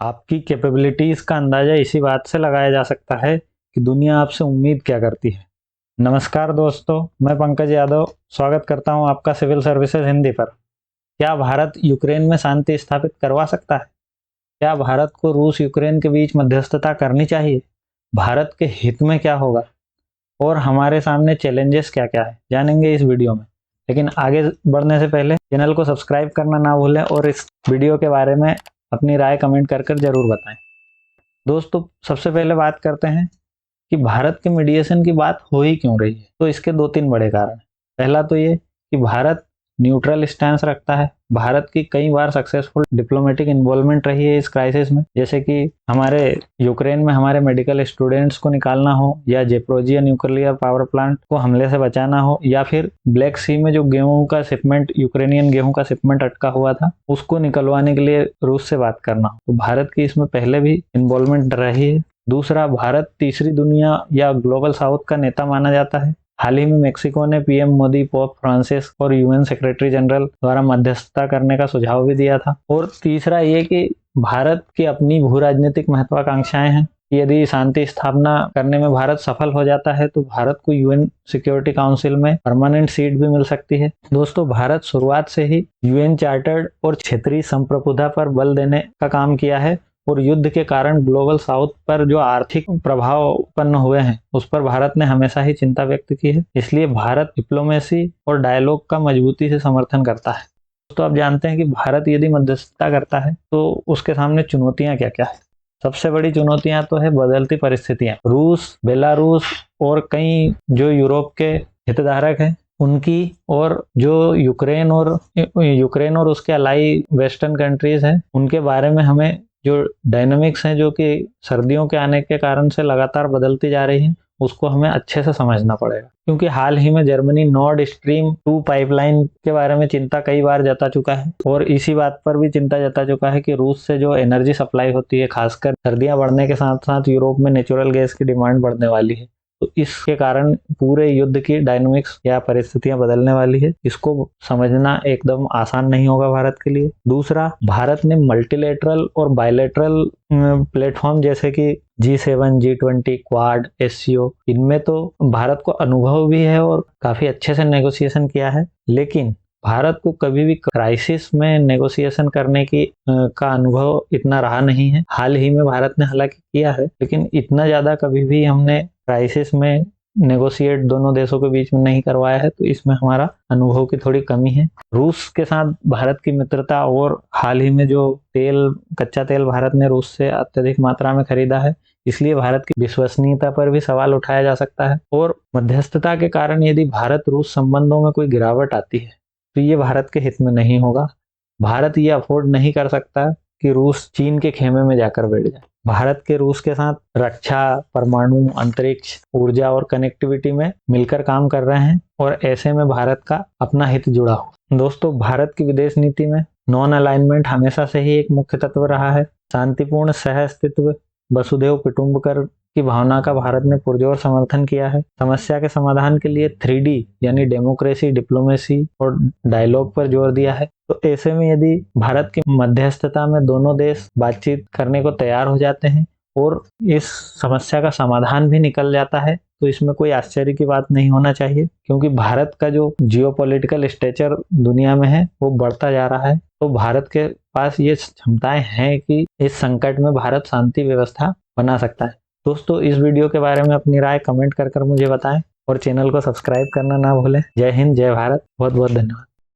आपकी कैपेबिलिटीज का अंदाजा इसी बात से लगाया जा सकता है कि दुनिया आपसे उम्मीद क्या करती है। नमस्कार दोस्तों, मैं पंकज यादव स्वागत करता हूं आपका सिविल सर्विसेज हिंदी पर। क्या भारत यूक्रेन में शांति स्थापित करवा सकता है? क्या भारत को रूस यूक्रेन के बीच मध्यस्थता करनी चाहिए? भारत के हित में क्या होगा और हमारे सामने चैलेंजेस क्या क्या है, जानेंगे इस वीडियो में। लेकिन आगे बढ़ने से पहले चैनल को सब्सक्राइब करना ना भूलें और इस वीडियो के बारे में अपनी राय कमेंट कर जरूर बताएं। दोस्तों, सबसे पहले बात करते हैं कि भारत के मीडिएशन की बात हो ही क्यों रही है। तो इसके दो तीन बड़े कारण। पहला तो ये कि भारत न्यूट्रल स्टैंस रखता है। भारत की कई बार सक्सेसफुल डिप्लोमेटिक इन्वॉल्वमेंट रही है इस क्राइसिस में, जैसे कि हमारे यूक्रेन में हमारे मेडिकल स्टूडेंट्स को निकालना हो, या जेप्रोजिया न्यूक्लियर पावर प्लांट को हमले से बचाना हो, या फिर ब्लैक सी में जो गेहूं का शिपमेंट, यूक्रेनियन गेहूं का शिपमेंट अटका हुआ था, उसको निकलवाने के लिए रूस से बात करना हो। तो भारत की इसमें पहले भी इन्वॉल्वमेंट रही है। दूसरा, भारत तीसरी दुनिया या ग्लोबल साउथ का नेता माना जाता है। हाल ही में मेक्सिको ने पीएम मोदी, पोप फ्रांसिस और यूएन सेक्रेटरी जनरल द्वारा मध्यस्थता करने का सुझाव भी दिया था। और तीसरा ये कि भारत की अपनी भू राजनीतिक महत्वाकांक्षाएं हैं। यदि शांति स्थापना करने में भारत सफल हो जाता है तो भारत को यूएन सिक्योरिटी काउंसिल में परमानेंट सीट भी मिल सकती है। दोस्तों, भारत शुरुआत से ही यूएन चार्टर्ड और क्षेत्रीय संप्रभुता पर बल देने का काम किया है, और युद्ध के कारण ग्लोबल साउथ पर जो आर्थिक प्रभाव उत्पन्न हुए हैं उस पर भारत ने हमेशा ही चिंता व्यक्त की है। इसलिए भारत डिप्लोमेसी और डायलॉग का मजबूती से समर्थन करता है। तो आप जानते हैं कि भारत यदि मध्यस्थता करता है तो उसके सामने चुनौतियां क्या क्या है। सबसे बड़ी चुनौतियां तो है बदलती परिस्थितियां। रूस, बेलारूस और कई जो यूरोप के हितधारक हैं उनकी, और जो यूक्रेन और उसके अलाई वेस्टर्न कंट्रीज हैं, उनके बारे में हमें जो डायनामिक्स हैं जो कि सर्दियों के आने के कारण से लगातार बदलती जा रही हैं, उसको हमें अच्छे से समझना पड़ेगा। क्योंकि हाल ही में जर्मनी नॉर्ड स्ट्रीम 2 पाइपलाइन के बारे में चिंता कई बार जता चुका है, और इसी बात पर भी चिंता जता चुका है कि रूस से जो एनर्जी सप्लाई होती है, खासकर सर्दियां बढ़ने के साथ साथ यूरोप में नेचुरल गैस की डिमांड बढ़ने वाली है। तो इसके कारण पूरे युद्ध की डायनामिक्स या परिस्थितियां बदलने वाली है। इसको समझना एकदम आसान नहीं होगा भारत के लिए। दूसरा, भारत ने मल्टीलेटरल और बायलेटरल प्लेटफॉर्म जैसे कि G7, G20, क्वाड, SCO, इनमें तो भारत को अनुभव भी है और काफी अच्छे से नेगोशिएशन किया है। लेकिन भारत को कभी भी क्राइसिस में नेगोशिएशन करने की का अनुभव इतना रहा नहीं है। हाल ही में भारत ने हालांकि किया है, लेकिन इतना ज्यादा कभी भी हमने क्राइसिस में नेगोशिएट दोनों देशों के बीच में नहीं करवाया है। तो इसमें हमारा अनुभव की थोड़ी कमी है। रूस के साथ भारत की मित्रता, और हाल ही में जो कच्चा तेल भारत ने रूस से अत्यधिक मात्रा में खरीदा है, इसलिए भारत की विश्वसनीयता पर भी सवाल उठाया जा सकता है। और मध्यस्थता के कारण यदि भारत रूस संबंधों में कोई गिरावट आती है तो ये भारत के हित में नहीं होगा। भारत ये अफोर्ड नहीं कर सकता कि रूस चीन के खेमे में जाकर बैठ जाए। भारत के रूस के साथ रक्षा, परमाणु, अंतरिक्ष, ऊर्जा और कनेक्टिविटी में मिलकर काम कर रहे हैं, और ऐसे में भारत का अपना हित जुड़ा हो। दोस्तों, भारत की विदेश नीति में नॉन अलाइनमेंट हमेशा से ही एक मुख्य तत्व रहा है। शांतिपूर्ण सह अस्तित्व, वसुधैव कुटुंबकम की भावना का भारत ने पुरजोर समर्थन किया है। समस्या के समाधान के लिए 3D यानी डेमोक्रेसी, डिप्लोमेसी और डायलॉग पर जोर दिया है। तो ऐसे में यदि भारत की मध्यस्थता में दोनों देश बातचीत करने को तैयार हो जाते हैं और इस समस्या का समाधान भी निकल जाता है, तो इसमें कोई आश्चर्य की बात नहीं होना चाहिए, क्योंकि भारत का जो जियोपॉलिटिकल स्टेचर दुनिया में है वो बढ़ता जा रहा है। तो भारत के पास ये क्षमताएं हैं कि इस संकट में भारत शांति व्यवस्था बना सकता है। दोस्तों, इस वीडियो के बारे में अपनी राय कमेंट कर मुझे बताएं, और चैनल को सब्सक्राइब करना ना भूलें। जय हिंद, जय भारत, बहुत बहुत धन्यवाद।